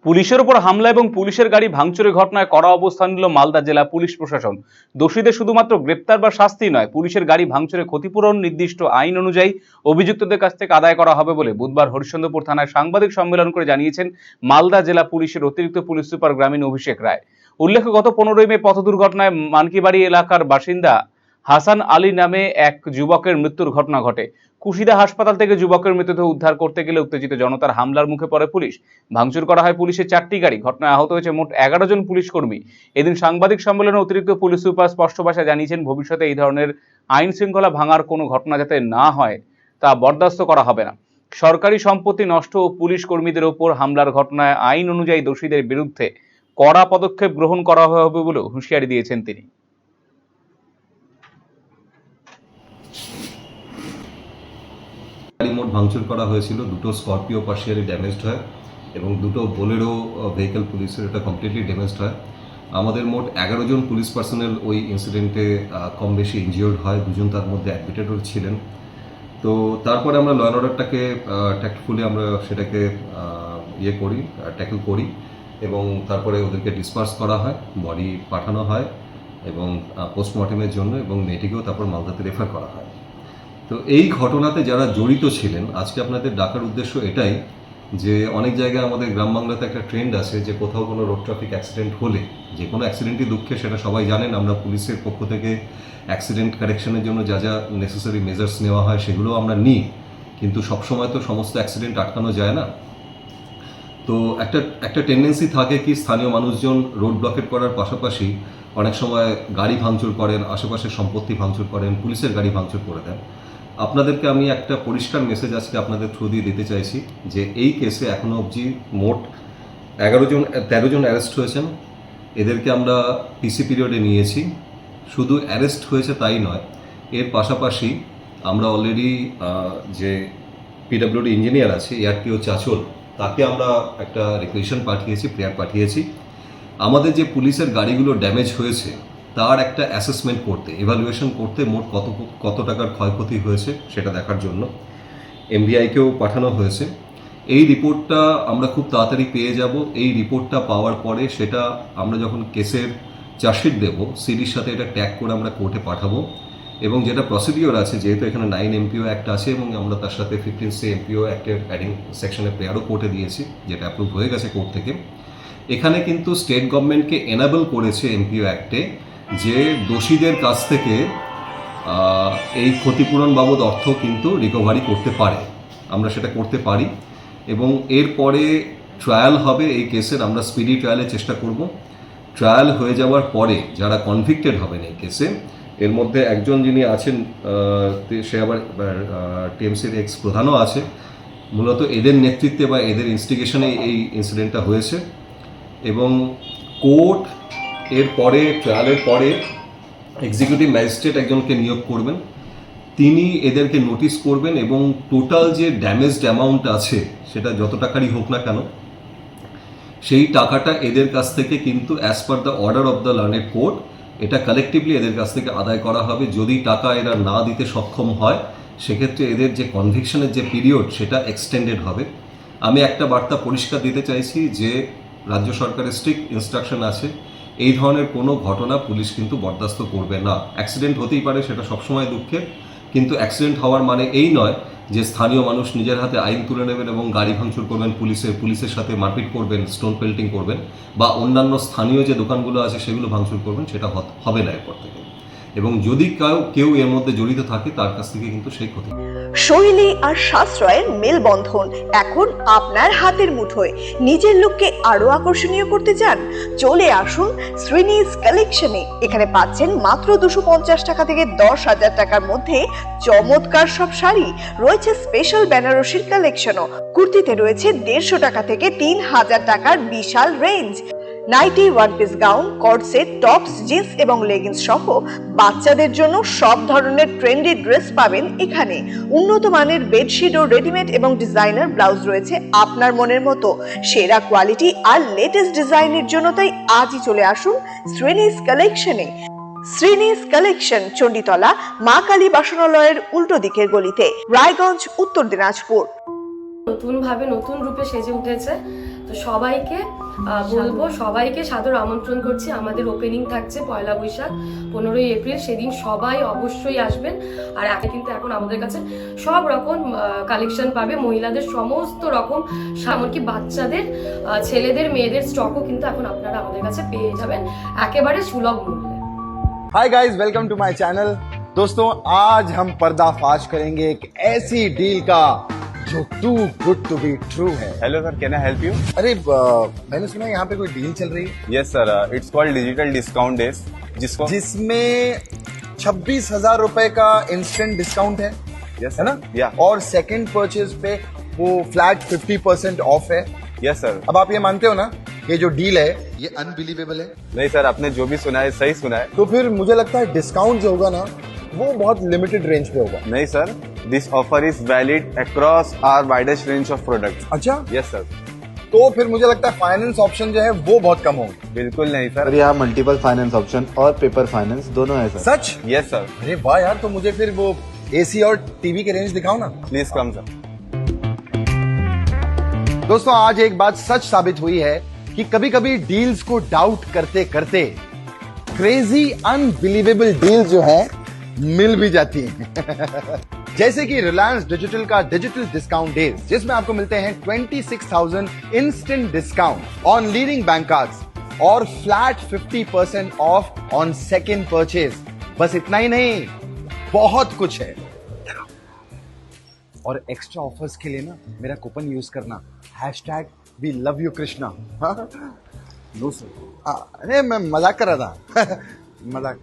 পুলিশের উপর হামলা এবং পুলিশের গাড়ি ভাঙচুরের ঘটনায় কড়া অবস্থান নিল মালদা জেলা পুলিশ প্রশাসন। দোষীদের শুধুমাত্র গ্রেপ্তার বা শাস্তি নয়, পুলিশের গাড়ি ভাঙচুরের ক্ষতিপূরণ নির্দিষ্ট আইন অনুযায়ী অভিযুক্তদের কাছ থেকে আদায় করা হবে বলে বুধবার হরিশ্চন্দ্রপুর থানায় সাংবাদিক সম্মেলন করে জানিয়েছেন মালদা জেলা পুলিশের অতিরিক্ত পুলিশ সুপার গ্রামীণ অভিষেক রায়। উল্লেখ্য, গত 15 মে পথ দুর্ঘটনায় মানকিবাড়ি এলাকার বাসিন্দা হাসান আলী নামে এক যুবকের মৃত্যুর ঘটনা ঘটে। কুশিদা হাসপাতাল থেকে যুবকের মৃতদেহ উদ্ধার করতে গেলে উত্তেজিত জনতার হামলার মুখে পড়ে পুলিশ। ভাঙচুর করা হয় পুলিশের 4টি গাড়ি। ঘটনায় আহত হয়েছে মোট 11 জন পুলিশ কর্মী। এদিন সাংবাদিক সম্মেলনে অতিরিক্ত পুলিশ সুপার স্পষ্ট ভাষায় জানিয়েছেন, ভবিষ্যতে এই ধরনের আইন শৃঙ্খলা ভাঙার কোনো ঘটনা যাতে না হয় তা বরদাস্ত করা হবে না। সরকারি সম্পত্তি নষ্ট ও পুলিশ কর্মীদের ওপর হামলার ঘটনায় আইন অনুযায়ী দোষীদের বিরুদ্ধে কড়া পদক্ষেপ গ্রহণ করা হবে বলেও হুঁশিয়ারি দিয়েছেন তিনি। গাড়ি মোট ভাঙচুর করা হয়েছিল, দুটো স্করপিও পার্শিয়ালি ড্যামেজড হয় এবং দুটো বোলেরো ভেহিকল পুলিশের এটা কমপ্লিটলি ড্যামেজড হয়। আমাদের মোট 11 জন পুলিশ পার্সোনেল ওই ইনসিডেন্টে কম বেশি ইনজিওর্ড হয়, দুজন তার মধ্যে অ্যাডমিটেডও ছিলেন। তো তারপরে আমরা ল অ্যান্ড অর্ডারটাকে ট্যাক্টফুলি আমরা সেটাকে ট্যাকল করি এবং তারপরে ওদেরকে ডিসপার্স করা হয়, বডি পাঠানো হয় এবং পোস্টমর্টমের জন্য, এবং মেয়েটিকেও তারপর মালদাতে রেফার করা হয়। তো এই ঘটনাতে যারা জড়িত ছিলেন, আজকে আপনাদের ডাকার উদ্দেশ্য এটাই যে অনেক জায়গায় আমাদের গ্রাম বাংলাতে একটা ট্রেন্ড আছে যে কোথাও কোনো রোড ট্রাফিক অ্যাক্সিডেন্ট হলে, যে কোনো অ্যাক্সিডেন্টই দুঃখে, সেটা সবাই জানেন, আমরা পুলিশের পক্ষ থেকে অ্যাক্সিডেন্ট কারেকশনের জন্য যা যা নেসেসারি মেজার্স নেওয়া হয় সেগুলো আমরা নিই, কিন্তু সবসময় তো সমস্ত অ্যাক্সিডেন্ট আটকানো যায় না। তো একটা টেন্ডেন্সি থাকে কি, স্থানীয় মানুষজন রোড ব্লকেট করার পাশাপাশি অনেক সময় গাড়ি ভাঙচুর করেন, আশেপাশের সম্পত্তি ভাঙচুর করেন, পুলিশের গাড়ি ভাঙচুর করে দেন। আপনাদেরকে আমি একটা পরিষ্কার মেসেজ আজকে আপনাদের থ্রু দিয়ে দিতে চাইছি যে এই কেসে এখনো অবধি মোট 13 জন অ্যারেস্ট হয়েছেন। এদেরকে আমরা পিসি পিরিয়ডে নিয়েছি। শুধু অ্যারেস্ট হয়েছে তাই নয়, এর পাশাপাশি আমরা অলরেডি যে পিডব্লিউডি ইঞ্জিনিয়ার আছে এআরটিও চাচল, তাকে আমরা একটা রিকুয়েশন পাঠিয়েছি, প্রেয়ার পাঠিয়েছি। আমাদের যে পুলিশের গাড়িগুলো ড্যামেজ হয়েছে তার একটা অ্যাসেসমেন্ট করতে, এভালুয়েশন করতে, মোট কত টাকার ক্ষয়ক্ষতি হয়েছে সেটা দেখার জন্য এমবিআইকেও পাঠানো হয়েছে। এই রিপোর্টটা আমরা খুব তাড়াতাড়ি পেয়ে যাব। এই রিপোর্টটা পাওয়ার পরে সেটা আমরা যখন কেসের চার্জশিট দেবো, সিডির সাথে এটা ট্যাগ করে আমরা কোর্টে পাঠাবো, এবং যেটা প্রসিডিওর আছে, যেহেতু এখানে 9 এমপিও অ্যাক্ট আছে এবং আমরা তার সাথে 15C এমপিও অ্যাক্টের অ্যাডিং সেকশনের প্রেয়ারও কোর্টে দিয়েছি, যেটা অ্যাপ্রুভ হয়ে গেছে কোর্ট থেকে। এখানে কিন্তু স্টেট গভর্নমেন্টকে এনাবেল করেছে এমপিও অ্যাক্টে যে দোষীদের কাছ থেকে এই ক্ষতিপূরণ বাবদ অর্থ কিন্তু রিকভারি করতে পারে, আমরা সেটা করতে পারি। এবং এরপরে ট্রায়াল হবে এই কেসের, আমরা স্পিডি ট্রায়ালের চেষ্টা করব। ট্রায়াল হয়ে যাওয়ার পরে যারা কনভিক্টেড হবেন এই কেসে, এর মধ্যে একজন যিনি আছেন সে আবার টিএমসির এক্স প্রধানও আছে। মূলত এদের নেতৃত্বে বা এদের ইনস্টিগেশনে এই ইনসিডেন্টটা হয়েছে, এবং কোর্ট এর পরে, ট্রায়ালের পরে এক্সিকিউটিভ ম্যাজিস্ট্রেট একজনকে নিয়োগ করবেন, তিনি এদেরকে নোটিশ করবেন এবং টোটাল যে ড্যামেজড অ্যামাউন্ট আছে সেটা যত টাকারই হোক না কেন, সেই টাকাটা এদের কাছ থেকে কিন্তু as per the order of the learned court এটা কালেকটিভলি এদের কাছ থেকে আদায় করা হবে। যদি টাকা এরা না দিতে সক্ষম হয়, সেক্ষেত্রে এদের যে কনভিকশনের যে পিরিয়ড সেটা এক্সটেন্ডেড হবে। আমি একটা বার্তা পরিষ্কার দিতে চাইছি যে রাজ্য সরকারের স্ট্রিক্ট ইনস্ট্রাকশন আছে, এই ধরনের কোনো ঘটনা পুলিশ কিন্তু বরদাস্ত করবে না। অ্যাক্সিডেন্ট হতেই পারে, সেটা সবসময় দুঃখের, কিন্তু অ্যাক্সিডেন্ট হওয়ার মানে এই নয় যে স্থানীয় মানুষ নিজের হাতে আইন তুলে নেবেন এবং গাড়ি ভাঙচুর করবেন, পুলিশের সাথে মারপিট করবেন, স্টোন পেল্টিং করবেন, বা অন্যান্য স্থানীয় যে দোকানগুলো আছে সেগুলো ভাঙচুর করবেন, সেটা হবে না এরপর থেকে। এবং যদি কেউ এর মধ্যে জড়িত থাকে তার কাছ থেকে কিন্তু সেই ক্ষতি। শৈলী আর সাশ্রয়ের মেলবন্ধন এখন আপনার হাতের মুঠোয়। নিজের লুককে আরো আকর্ষণীয় করতে চান? চলে আসুন শ্রীনিস কালেকশনে। এখানে পাচ্ছেন মাত্র 250 টাকা থেকে 10,000 টাকার মধ্যে চমৎকার সব শাড়ি। রয়েছে স্পেশাল বেনারসির কালেকশনও। কুর্তিতে রয়েছে 150 টাকা থেকে 3,000 টাকার বিশাল range. Nighty, one piece gown, cot set, tops, jeans এবং লেগিংস সহ বাচ্চাদের জন্য সব ধরনের ট্রেন্ডি ড্রেস পাবেন এখানে। উন্নত মানের বেডশিট ও রেডিমেড এবং ডিজাইনার ব্লাউজ রয়েছে আপনার মনের মতো। সেরা কোয়ালিটি আর লেটেস্ট ডিজাইনের জন্য তাই আজই চলে আসুন শ্রীনিস কালেকশনে। শ্রীনিস কালেকশন, চণ্ডীতলা, মা কালী বাসনালয়ের উল্টো দিকের গলিতে, রায়গঞ্জ, উত্তর দিনাজপুর। নতুন ভাবে নতুন রূপে সেজে উঠেছে। তো সবাইকে বলবো, সবাইকে সাদর আমন্ত্রণ করছি। আমাদের ওপেনিং থাকছে পয়লা বৈশাখ 15ই এপ্রিল, সেদিন সবাই অবশ্যই আসবেন। আর কিন্তু এখন আমাদের কাছে সব রকম কালেকশন পাবে, মহিলাদের সমস্ত রকম, এমনকি বাচ্চাদের, ছেলেদের, মেয়েদের স্টকও কিন্তু এখন আপনারা আমাদের কাছে পেয়ে যাবেন একেবারে সুলভ মূল্যে। Hi guys, welcome to my channel. दोस्तों, आज हम पर्दाफाश करेंगे एक ऐसी डील का जो too good to be true है। Hello sir, can I help you? अरे मैंने सुना यहाँ पे कोई डील चल रही है yes sir, it's called digital discount days, जिसमें 26,000 रुपए का इंस्टेंट डिस्काउंट है, यस है ना? या और सेकंड परचेज पे वो फ्लैट 50% ऑफ है। Yes sir. अब आप ये मानते हो ना, ये जो डील है ये अनबिलीवेबल है? नहीं सर, आपने जो भी सुना है सही सुना है। तो फिर मुझे लगता है डिस्काउंट जो होगा ना वो बहुत लिमिटेड रेंज पे होगा। नहीं sir, this offer is valid across our widest range of products. अच्छा, यस सर। तो फिर मुझे लगता है फाइनेंस ऑप्शन जो है वो बहुत कम होंगे। बिल्कुल नहीं सर। सर यहाँ मल्टीपल फाइनेंस ऑप्शन और पेपर फाइनेंस दोनों है सर। सच? Yes sir. अरे वाह यार, तो मुझे फिर वो एसी और टीवी के रेंज दिखाओ ना। Please come sir. दोस्तों, आज एक बात सच साबित हुई है कि कभी कभी डील्स को डाउट करते करते क्रेजी अनबिलीवेबल डील्स जो है मिल भी जाती हैं। जैसे कि रिलायंस डिजिटल का डिजिटल डिस्काउंट डेज, जिसमें आपको मिलते हैं 26,000 instant discount on leading bank cards और flat 50% off on second purchase. बस इतना ही नहीं, बहुत कुछ है। और एक्स्ट्रा ऑफर्स के लिए ना मेरा कूपन यूज करना, #WeLoveYouKrishna। नो सर, अरे मैं मजाक कर रहा था। मजाक।